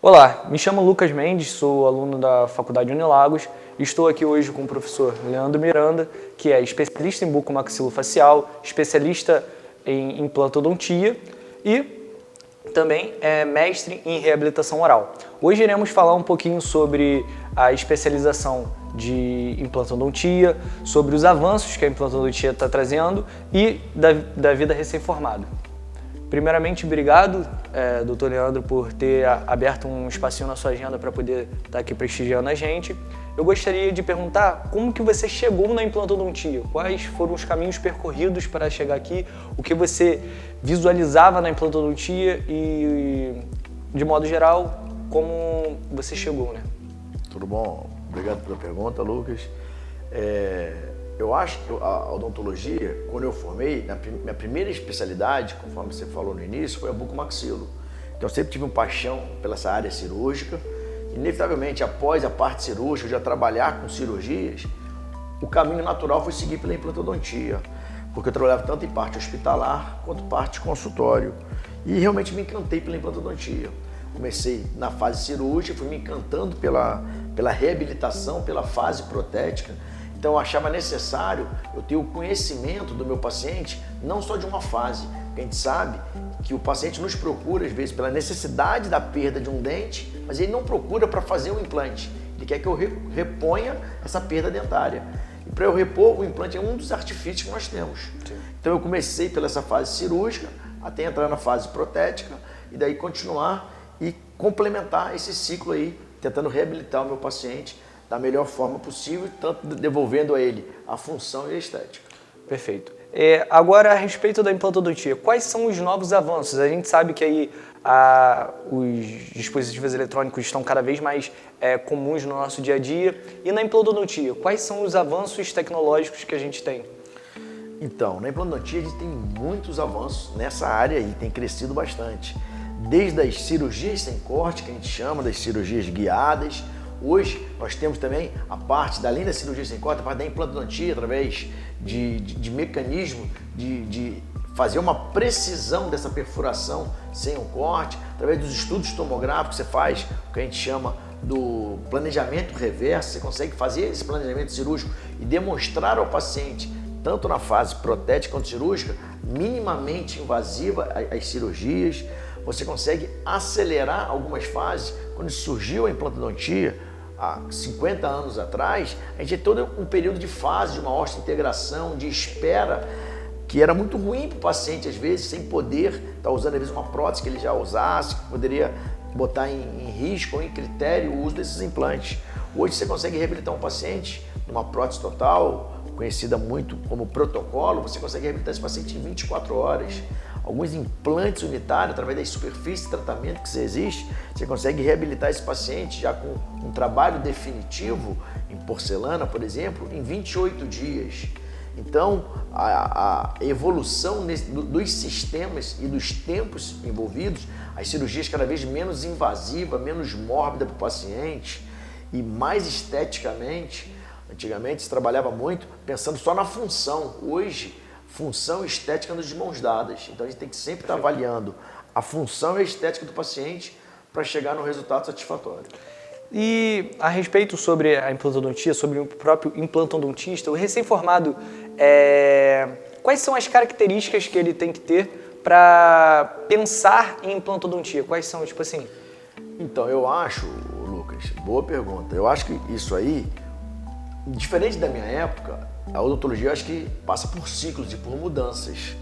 Olá, me chamo Lucas Mendes, sou aluno da Faculdade Unilagos e estou aqui hoje com o professor Leandro Miranda, que é especialista em bucomaxilofacial, especialista em implantodontia e também é mestre em reabilitação oral. Hoje iremos falar um pouquinho sobre a especialização de implantodontia, sobre os avanços que a implantodontia está trazendo e da vida recém-formada. Primeiramente, obrigado, Dr. Leandro, por ter aberto um espacinho na sua agenda para poder estar aqui prestigiando a gente. Eu gostaria de perguntar como que você chegou na implantodontia, quais foram os caminhos percorridos para chegar aqui, o que você visualizava na implantodontia e, de modo geral, como você chegou, né? Tudo bom? Obrigado pela pergunta, Lucas. Eu acho que a odontologia, quando eu formei, minha primeira especialidade, conforme você falou no início, foi a bucomaxilo. Então eu sempre tive uma paixão pela essa área cirúrgica. Inevitavelmente, após a parte cirúrgica, já trabalhar com cirurgias, o caminho natural foi seguir pela implantodontia, porque eu trabalhava tanto em parte hospitalar quanto parte consultório. E realmente me encantei pela implantodontia. Comecei na fase cirúrgica, fui me encantando pela reabilitação, pela fase protética. Então eu achava necessário eu ter o conhecimento do meu paciente, não só de uma fase. Porque a gente sabe que o paciente nos procura, às vezes, pela necessidade da perda de um dente, mas ele não procura para fazer um implante. Ele quer que eu reponha essa perda dentária. E para eu repor, o implante é um dos artifícios que nós temos. Sim. Então eu comecei pela essa fase cirúrgica, até entrar na fase protética, e daí continuar e complementar esse ciclo aí, tentando reabilitar o meu paciente da melhor forma possível, tanto devolvendo a ele a função e a estética. Perfeito. Agora, a respeito da implantodontia, quais são os novos avanços? A gente sabe que aí os dispositivos eletrônicos estão cada vez mais comuns no nosso dia a dia. E na implantodontia, quais são os avanços tecnológicos que a gente tem? Então, na implantodontia a gente tem muitos avanços nessa área e tem crescido bastante. Desde as cirurgias sem corte, que a gente chama das cirurgias guiadas. Hoje nós temos também a parte, além da cirurgia sem corte, a parte da implantodontia, através de mecanismo de fazer uma precisão dessa perfuração sem um corte, através dos estudos tomográficos que você faz, o que a gente chama do planejamento reverso, você consegue fazer esse planejamento cirúrgico e demonstrar ao paciente, tanto na fase protética quanto cirúrgica, minimamente invasiva as cirurgias. Você consegue acelerar algumas fases. Quando surgiu a implantodontia, há 50 anos atrás, a gente tinha todo um período de fase, de uma osteointegração, de espera, que era muito ruim para o paciente, às vezes, sem poder estar usando, às vezes, uma prótese que ele já usasse, que poderia botar em risco ou em critério o uso desses implantes. Hoje você consegue reabilitar um paciente numa prótese total, conhecida muito como protocolo, você consegue reabilitar esse paciente em 24 horas. Alguns implantes unitários, através das superfícies de tratamento que existe, você consegue reabilitar esse paciente já com um trabalho definitivo, em porcelana, por exemplo, em 28 dias. Então, a evolução dos sistemas e dos tempos envolvidos, as cirurgias cada vez menos invasivas, menos mórbida para o paciente e mais esteticamente. Antigamente se trabalhava muito pensando só na função. Hoje, função e estética andam de mãos dadas. Então a gente tem que sempre estar avaliando a função e a estética do paciente para chegar no resultado satisfatório. E a respeito sobre a implantodontia, sobre o próprio implantodontista, o recém-formado, quais são as características que ele tem que ter para pensar em implantodontia? Quais são, tipo assim? Então, eu acho, Lucas, boa pergunta. Eu acho que isso aí, diferente da minha época, a odontologia eu acho que passa por ciclos e por mudanças.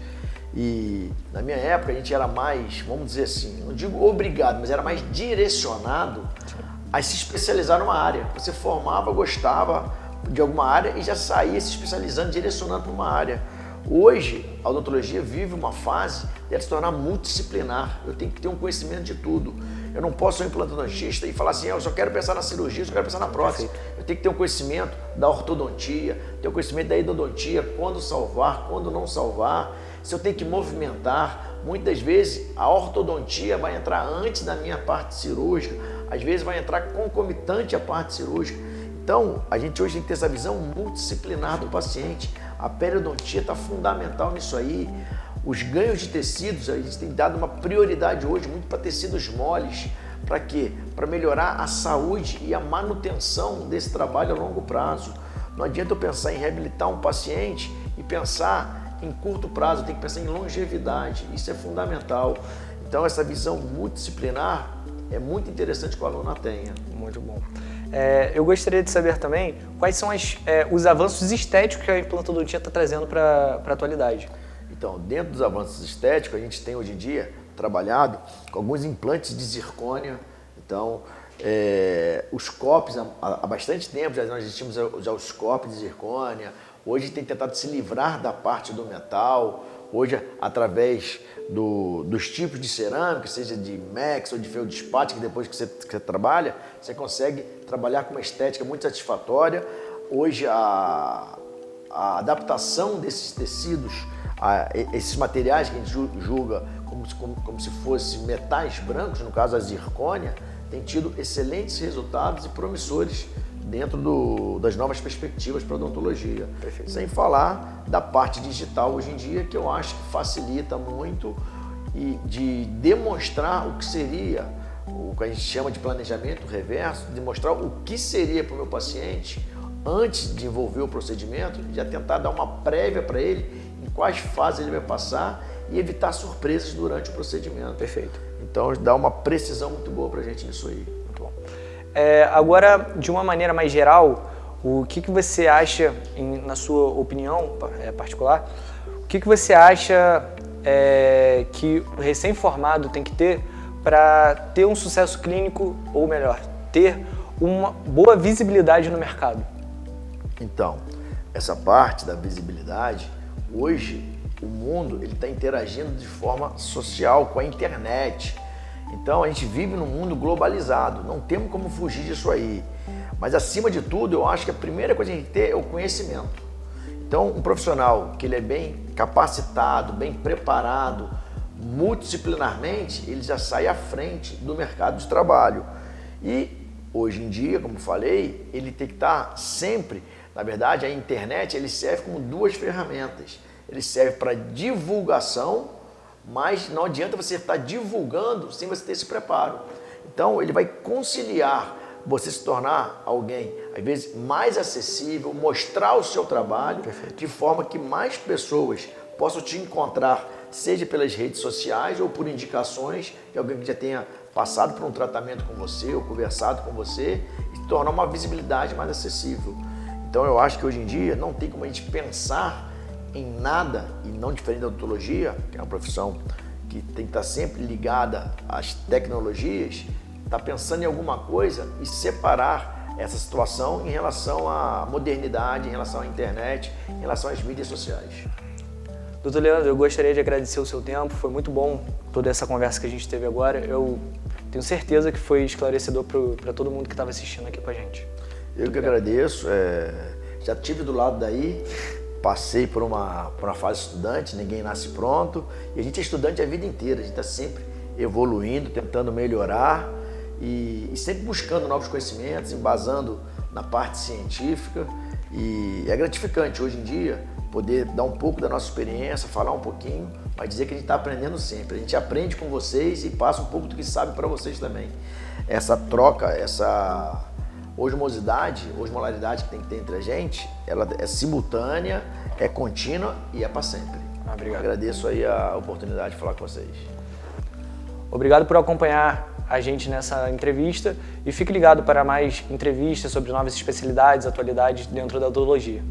E na minha época a gente era mais, vamos dizer assim, não digo obrigado, mas era mais direcionado a se especializar numa área. Você formava, gostava de alguma área e já saía se especializando, direcionando para uma área. Hoje, a odontologia vive uma fase de se tornar multidisciplinar. Eu tenho que ter um conhecimento de tudo. Eu não posso ser um implantodontista e falar assim, eu só quero pensar na cirurgia, eu só quero pensar na prótese. Eu tenho que ter um conhecimento da ortodontia, ter um conhecimento da endodontia, quando salvar, quando não salvar. Se eu tenho que movimentar, muitas vezes a ortodontia vai entrar antes da minha parte cirúrgica, às vezes vai entrar concomitante à parte cirúrgica. Então, a gente hoje tem que ter essa visão multidisciplinar do paciente. A periodontia está fundamental nisso aí. Os ganhos de tecidos, a gente tem dado uma prioridade hoje muito para tecidos moles, Para quê? Para melhorar a saúde e a manutenção desse trabalho a longo prazo. Não adianta eu pensar em reabilitar um paciente e pensar em curto prazo, tem que pensar em longevidade, isso é fundamental. Então essa visão multidisciplinar é muito interessante que o aluno tenha. Muito bom. Eu gostaria de saber também quais são os avanços estéticos que a implantodontia está trazendo para a atualidade. Então, dentro dos avanços estéticos, a gente tem hoje em dia trabalhado com alguns implantes de zircônia. Então, os copos, há bastante tempo nós existimos já os copos de zircônia. Hoje tem tentado se livrar da parte do metal. Hoje, através dos tipos de cerâmica, seja de Max ou de feldspate, que depois que você trabalha, você consegue trabalhar com uma estética muito satisfatória. Hoje, a adaptação desses tecidos, esses materiais que a gente julga como se fossem metais brancos, no caso a zircônia, tem tido excelentes resultados e promissores dentro das novas perspectivas para a odontologia. Perfeito. Sem falar da parte digital hoje em dia, que eu acho que facilita muito e de demonstrar o que seria, o que a gente chama de planejamento reverso, demonstrar o que seria para o meu paciente antes de envolver o procedimento, já tentar dar uma prévia para ele em quais fases ele vai passar e evitar surpresas durante o procedimento. Perfeito. Então, dá uma precisão muito boa para a gente nisso aí. Muito bom. Agora, de uma maneira mais geral, o que você acha, na sua opinião particular, o que você acha que o recém-formado tem que ter para ter um sucesso clínico, ou melhor, ter uma boa visibilidade no mercado? Então, essa parte da visibilidade, hoje o mundo está interagindo de forma social com a internet. Então a gente vive num mundo globalizado, não temos como fugir disso aí. Mas acima de tudo, eu acho que a primeira coisa que a gente tem que ter é o conhecimento. Então um profissional que ele é bem capacitado, bem preparado, multidisciplinarmente, ele já sai à frente do mercado de trabalho. E hoje em dia, como falei, ele tem que estar sempre, na verdade a internet ele serve como duas ferramentas. Ele serve para divulgação, mas não adianta você estar divulgando sem você ter esse preparo. Então, ele vai conciliar você se tornar alguém, às vezes, mais acessível, mostrar o seu trabalho, perfeito, de forma que mais pessoas possam te encontrar, seja pelas redes sociais ou por indicações de alguém que já tenha passado por um tratamento com você ou conversado com você e tornar uma visibilidade mais acessível. Então, eu acho que hoje em dia não tem como a gente pensar em nada, e não diferente da odontologia, que é uma profissão que tem que estar sempre ligada às tecnologias, estar pensando em alguma coisa e separar essa situação em relação à modernidade, em relação à internet, em relação às mídias sociais. Doutor Leandro, eu gostaria de agradecer o seu tempo, foi muito bom toda essa conversa que a gente teve agora. Eu tenho certeza que foi esclarecedor para todo mundo que estava assistindo aqui com a gente. Eu que agradeço, já estive do lado daí, passei por uma fase estudante, ninguém nasce pronto, e a gente é estudante a vida inteira, a gente está sempre evoluindo, tentando melhorar e sempre buscando novos conhecimentos, embasando na parte científica, e é gratificante hoje em dia poder dar um pouco da nossa experiência, falar um pouquinho, mas dizer que a gente está aprendendo sempre, a gente aprende com vocês e passa um pouco do que sabe para vocês também. Essa troca, essa osmolaridade que tem que ter entre a gente, ela é simultânea, é contínua e é para sempre. Obrigado. Agradeço aí a oportunidade de falar com vocês. Obrigado por acompanhar a gente nessa entrevista e fique ligado para mais entrevistas sobre novas especialidades, atualidades dentro da odontologia.